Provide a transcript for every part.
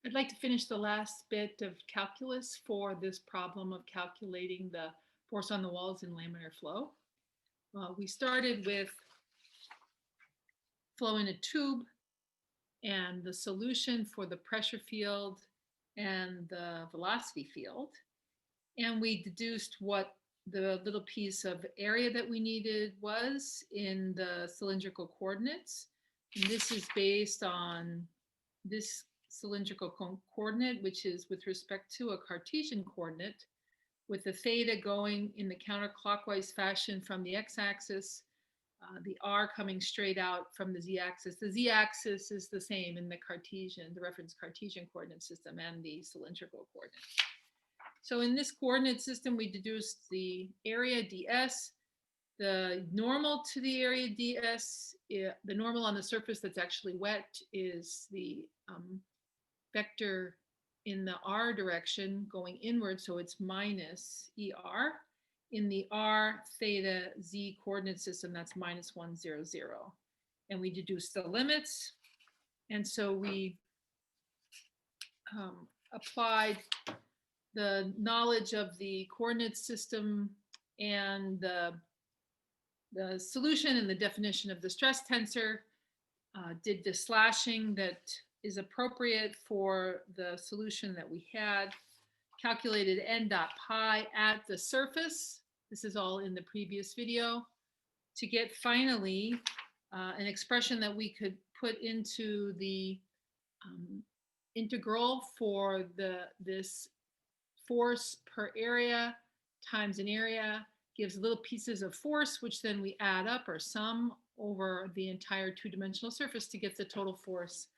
I'd like to finish the last bit of calculus for this problem of calculating the force on the walls in laminar flow. We started with flow in a tube and the solution for the pressure field and the velocity field. And we deduced what the little piece of area that we needed was in the cylindrical coordinates. And this is based on this cylindrical coordinate, which is with respect to a Cartesian coordinate, with the theta going in the counterclockwise fashion from the x-axis, the r coming straight out from the z-axis. The z-axis is the same in the reference Cartesian coordinate system and the cylindrical coordinate. So in this coordinate system, we deduced the area ds, the normal to the area ds, the normal on the surface that's actually wet is the vector in the r direction going inward, so it's minus er. In the r theta z coordinate system, that's minus 1, 0, 0. And we deduce the limits. And so we applied the knowledge of the coordinate system and the solution and the definition of the stress tensor, did the slashing that is appropriate for the solution that we had, calculated n dot pi at the surface. This is all in the previous video, to get finally an expression that we could put into the integral for this force per area times an area gives little pieces of force, which then we add up or sum over the entire two-dimensional surface to get the total force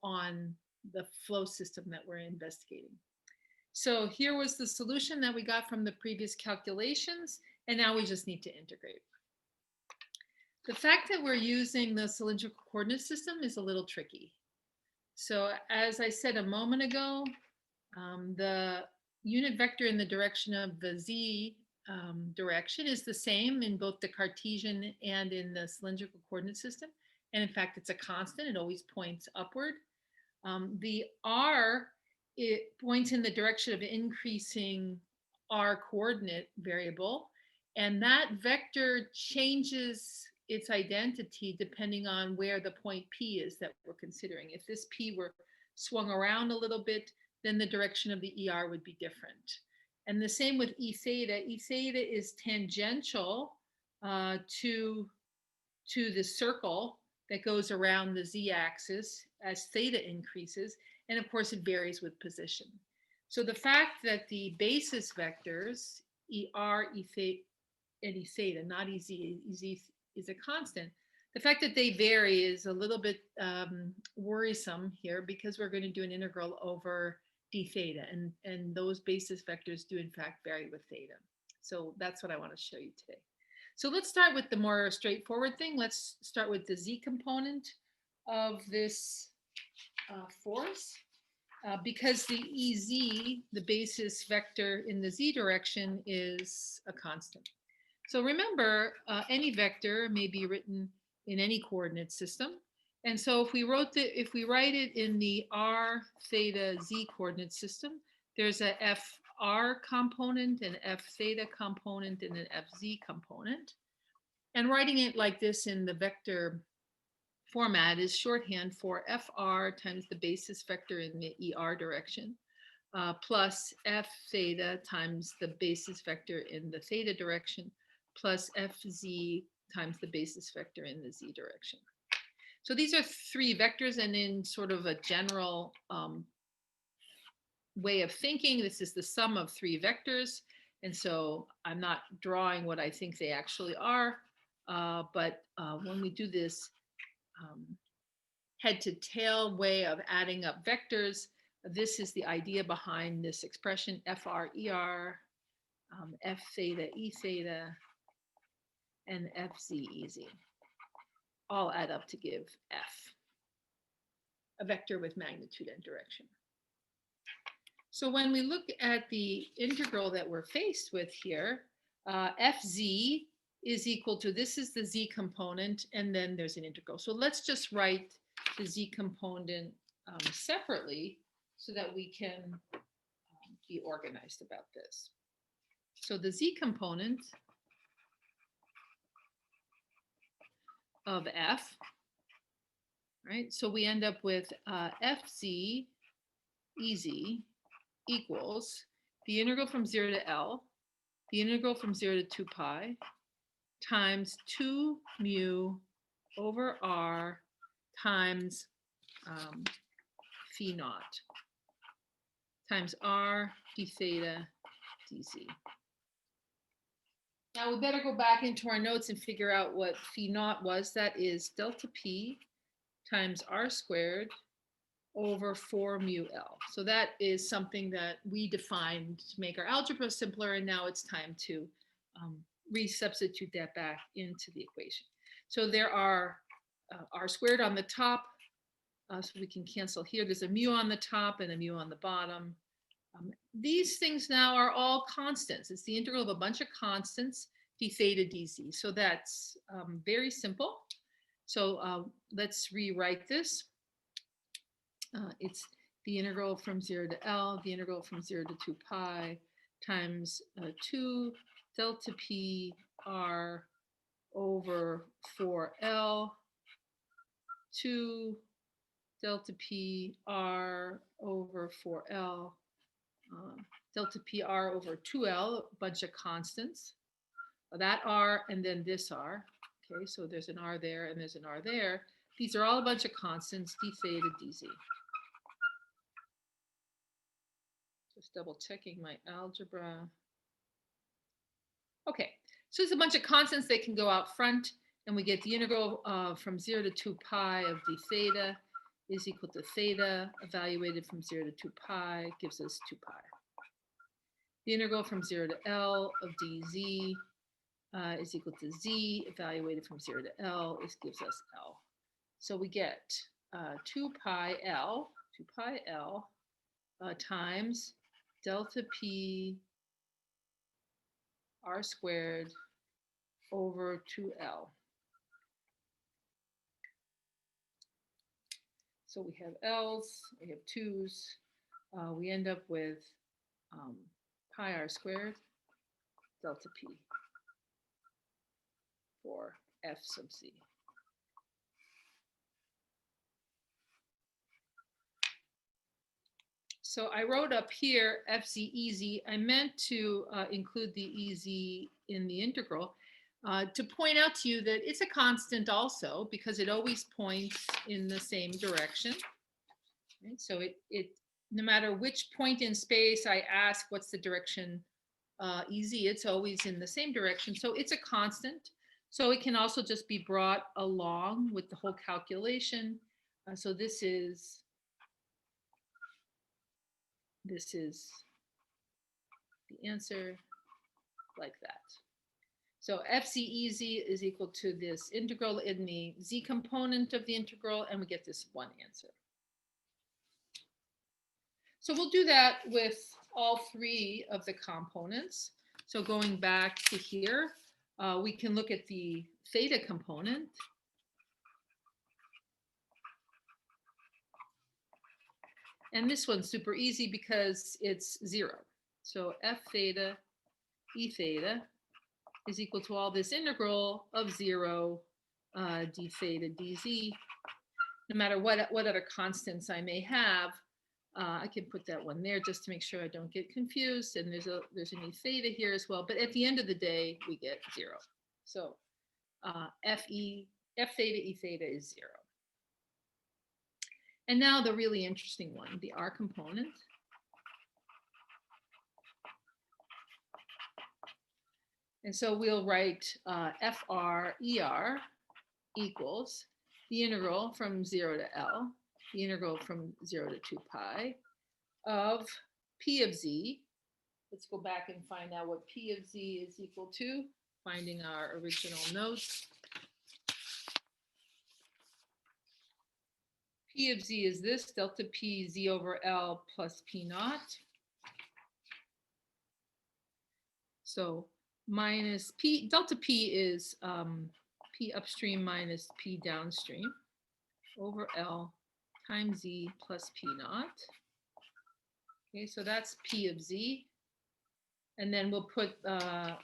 on the flow system that we're investigating. So here was the solution that we got from the previous calculations, and now we just need to integrate. The fact that we're using the cylindrical coordinate system is a little tricky. So as I said a moment ago, the unit vector in the direction of the z direction is the same in both the Cartesian and in the cylindrical coordinate system. And in fact, it's a constant. It always points upward. The r, it points in the direction of increasing r coordinate variable. And that vector changes its identity depending on where the point P is that we're considering. If this P were swung around a little bit, then the direction of the ER would be different. And the same with E theta. E theta is tangential to the circle that goes around the z-axis as theta increases. And of course, it varies with position. So the fact that the basis vectors, ER, E theta, and E theta, not EZ, EZ is a constant. The fact that they vary is a little bit worrisome here because we're going to do an integral over d theta, and those basis vectors do in fact vary with theta. So that's what I want to show you today. So let's start with the more straightforward thing. Let's start with the z component of this force. Because the EZ, the basis vector in the z direction, is a constant. So remember, any vector may be written in any coordinate system. And so if we write it in the r theta z coordinate system, there's a fr component, an f theta component, and an fz component. And writing it like this in the vector format is shorthand for fr times the basis vector in the er direction, plus f theta times the basis vector in the theta direction, plus fz times the basis vector in the z direction. So these are three vectors, and in sort of a general way of thinking, this is the sum of three vectors. And so I'm not drawing what I think they actually are, but when we do this head to tail way of adding up vectors, this is the idea behind this expression, FR, ER, F theta, E theta, and FZ, EZ. All add up to give F, a vector with magnitude and direction. So when we look at the integral that we're faced with here, Fz is equal to, this is the z component, and then there's an integral. So let's just write the z component separately. so that we can be organized about this. So the z component of f, right? So we end up with fz ez equals the integral from 0 to L, the integral from 0 to 2 pi, times 2 mu over r times phi naught times r d theta dz. Now we better go back into our notes and figure out what phi naught was. That is delta p times r squared over 4 mu L. So that is something that we defined to make our algebra simpler, and now it's time to resubstitute that back into the equation. So there are r squared on the top, so we can cancel here. There's a mu on the top and a mu on the bottom. These things now are all constants. It's the integral of a bunch of constants, d theta dz. So that's very simple. So let's rewrite this. It's the integral from 0 to L, the integral from 0 to 2 pi times 2 delta p r over 4L, 2 delta p r over 4L, delta p r over 2L, a bunch of constants. That r and then this r. Okay, so there's an r there and there's an r there. These are all a bunch of constants, d theta dz. Just double checking my algebra. Okay, so it's a bunch of constants. They can go out front, and we get the integral from 0 to 2 pi of d theta is equal to theta evaluated from 0 to 2 pi gives us 2 pi. The integral from 0 to L of dz is equal to z evaluated from 0 to L gives us L. So we get 2 pi L times delta p r squared over 2L. So we have L's, we have 2's, we end up with pi r squared delta p for f sub z. So I wrote up here fz ez. I meant to include the ez in the integral to point out to you that it's a constant also because it always points in the same direction. Right? So it no matter which point in space I ask what's the direction ez, it's always in the same direction. So it's a constant. So it can also just be brought along with the whole calculation. So this is the answer like that. So fz ez is equal to this integral in the z component of the integral, and we get this one answer. So we'll do that with all three of the components. So going back to here, we can look at the theta component. And this one's super easy because it's 0. So f theta e theta is equal to all this integral of 0 d theta dz. No matter what other constants I may have, I can put that one there just to make sure I don't get confused. And there's an e theta here as well. But at the end of the day, we get 0. So f theta e theta is 0. And now the really interesting one, the r component. And so we'll write FR ER equals the integral from 0 to L, the integral from 0 to 2 pi of P of Z. Let's go back and find out what P of Z is equal to, finding our original notes. P of Z is this, delta P Z over L plus P naught. So minus P, delta P is P upstream minus P downstream over L times Z plus P naught. Okay, so that's P of Z. And then we'll put the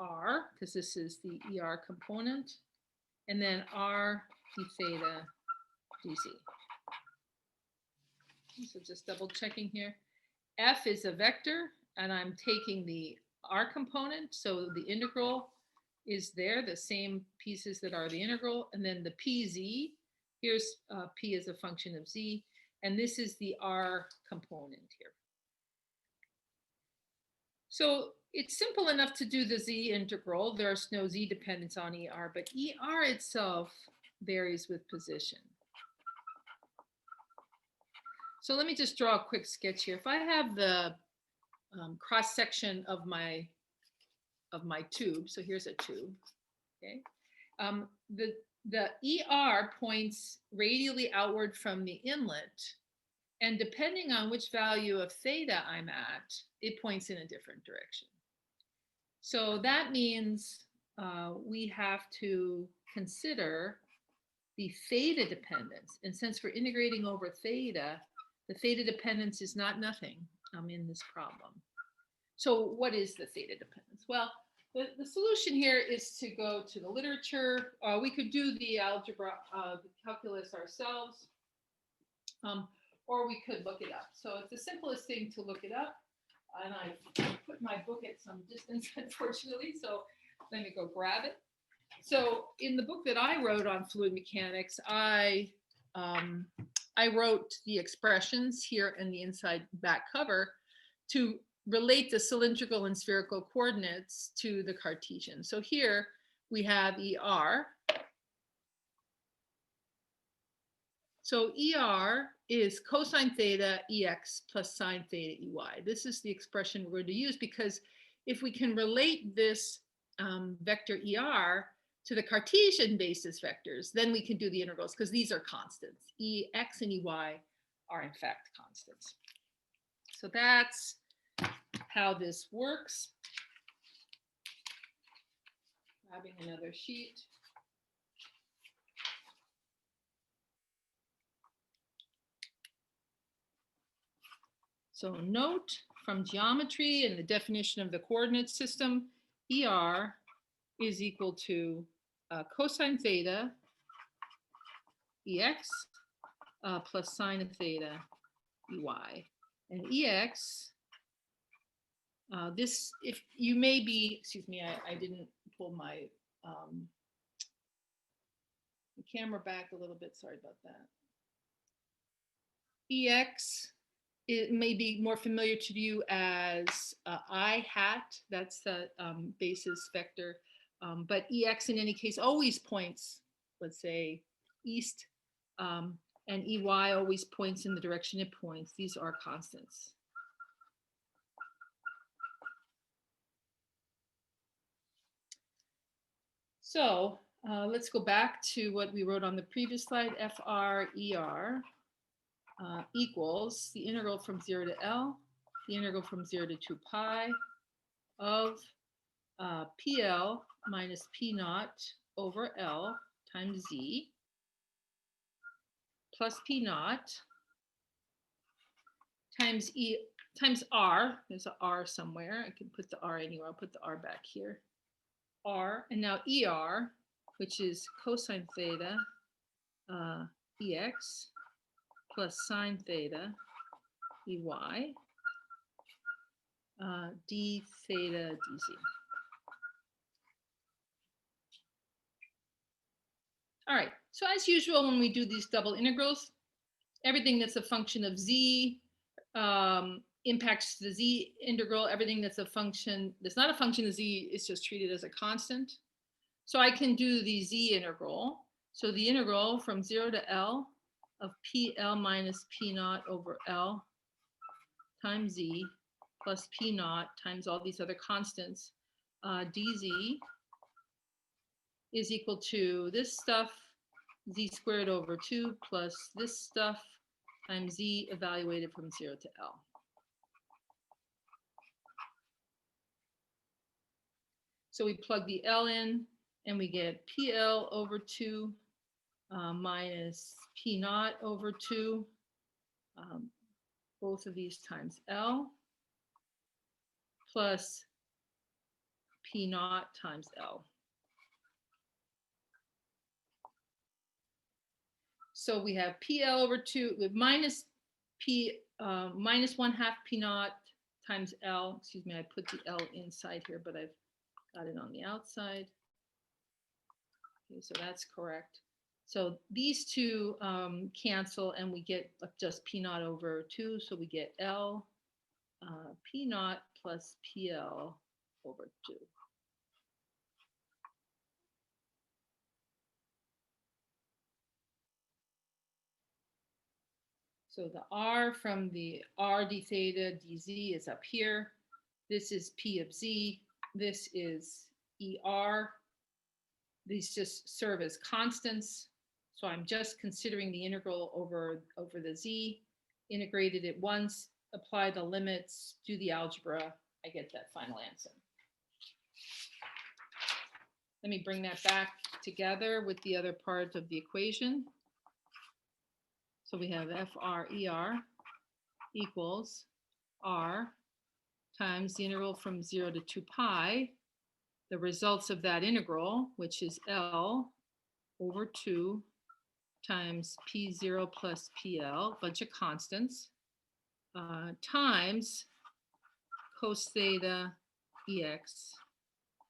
ER, because this is the ER component, and then R d theta dz. So just double checking here. F is a vector, and I'm taking the R component, so the integral is there, the same pieces that are the integral, and then the PZ, here's P as a function of Z, and this is the R component here. So it's simple enough to do the Z integral. There's no Z dependence on ER, but ER itself varies with position. So let me just draw a quick sketch here. If I have the cross section of my tube, so here's a tube, okay? The ER points radially outward from the inlet, and depending on which value of theta I'm at, it points in a different direction. So that means we have to consider the theta dependence. And since we're integrating over theta, the theta dependence is not nothing in this problem. So what is the theta dependence? Well, the solution here is to go to the literature. We could do the algebra, the calculus ourselves, or we could look it up. So it's the simplest thing to look it up. And I put my book at some distance, unfortunately, so let me go grab it. So in the book that I wrote on fluid mechanics, I wrote the expressions here in the inside back cover to relate the cylindrical and spherical coordinates to the Cartesian. So here we have ER. So ER is cosine theta EX plus sine theta EY. This is the expression we're going to use because if we can relate this vector ER to the Cartesian basis vectors, then we can do the integrals because these are constants. EX and EY are in fact constants. So that's how this works. Grabbing another sheet. So note from geometry and the definition of the coordinate system, ER is equal to cosine theta EX plus sine of theta EY. And EX, this, if you may be, excuse me, I didn't pull my camera back a little bit, sorry about that. EX, it may be more familiar to you as I hat, that's the basis vector, but EX in any case always points, let's say, east, and EY always points in the direction it points. These are constants. So let's go back to what we wrote on the previous slide, FR ER. Equals the integral from 0 to L, the integral from 0 to 2 pi of PL minus P naught over L times Z plus P naught times E times R. There's an R somewhere. I can put the R anywhere. I'll put the R back here. R, and now ER, which is cosine theta EX plus sine theta EY d theta dz. All right, so as usual, when we do these double integrals, everything that's a function of z impacts the z integral. Everything that's a function, that's not a function of z, is just treated as a constant. So I can do the z integral. So the integral from 0 to L of PL minus P naught over L times Z plus P naught times all these other constants, dz is equal to this stuff, Z squared over 2 plus this stuff times Z evaluated from 0 to L. So we plug the L in and we get PL over 2 minus P naught over 2 both of these times L plus P naught times L. So we have PL over 2 with minus P minus 1/2 P naught times L. Excuse me, I put the L inside here, but I've got it on the outside. Okay, so that's correct. So these two cancel and we get just P naught over 2. So we get L P naught plus PL over 2. So the R from the R d theta dz is up here. This is P of z. This is ER. These just serve as constants. So I'm just considering the integral over the z, integrated it once, apply the limits, do the algebra, I get that final answer. Let me bring that back together with the other part of the equation. So we have FRER equals R times the integral from 0 to 2 pi, the results of that integral, which is L over 2 times P0 plus PL, bunch of constants, times cos theta EX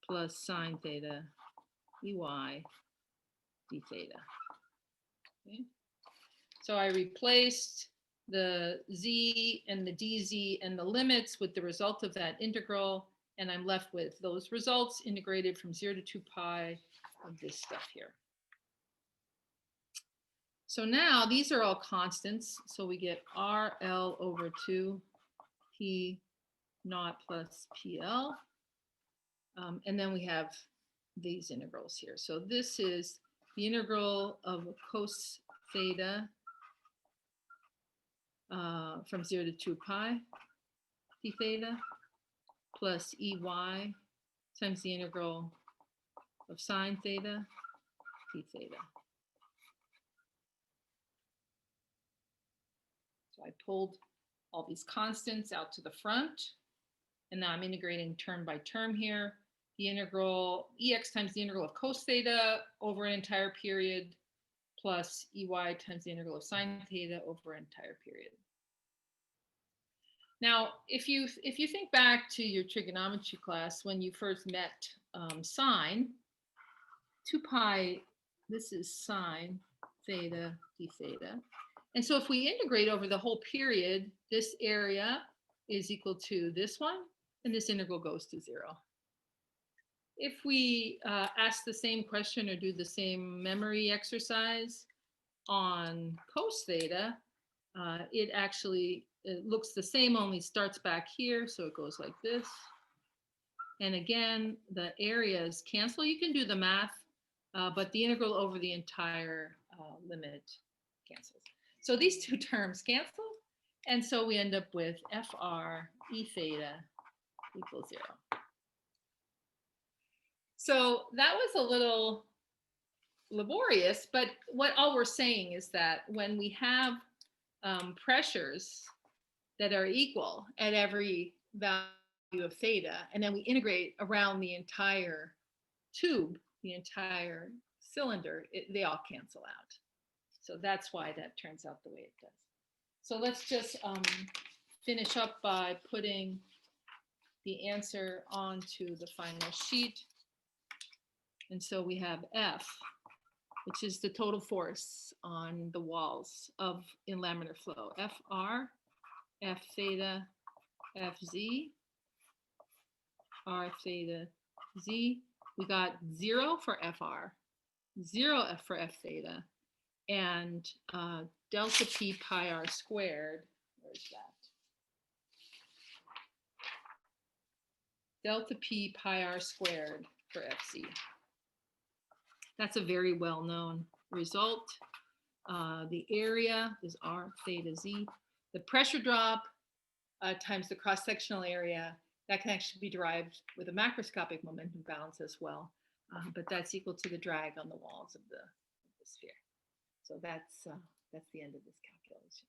plus sine theta EY d theta. Okay. So I replaced the z and the dz and the limits with the result of that integral, and I'm left with those results integrated from 0 to 2 pi of this stuff here. So now these are all constants, so we get RL over 2 P naught plus PL, and then we have these integrals here. So this is the integral of cos theta from 0 to 2 pi d theta plus EY times the integral of sine theta d theta. So I pulled all these constants out to the front, and now I'm integrating term by term here. The integral EX times the integral of cos theta over an entire period plus EY times the integral of sine theta over an entire period. Now, if you think back to your trigonometry class when you first met sine, 2 pi, this is sine theta d theta. And so if we integrate over the whole period, this area is equal to this one, and this integral goes to 0. If we ask the same question or do the same memory exercise on cos theta, it actually looks the same, only starts back here, so it goes like this. And again, the areas cancel. You can do the math, but the integral over the entire limit cancels. So these two terms cancel, and so we end up with FR E theta equals 0. So that was a little laborious, but what all we're saying is that when we have pressures that are equal at every value of theta, and then we integrate around the entire tube, the entire cylinder, they all cancel out. So that's why that turns out the way it does. So let's just finish up by putting the answer onto the final sheet. And so we have F, which is the total force on the walls in laminar flow. FR, F theta, FZ, R theta, Z. We got 0 for FR, 0 for F theta, and delta P pi R squared. Where's that? Delta P pi R squared for FC. That's a very well-known result. The area is R theta Z. The pressure drop times the cross-sectional area, that can actually be derived with a macroscopic momentum balance as well. But that's equal to the drag on the walls of the sphere. So that's the end of this calculation.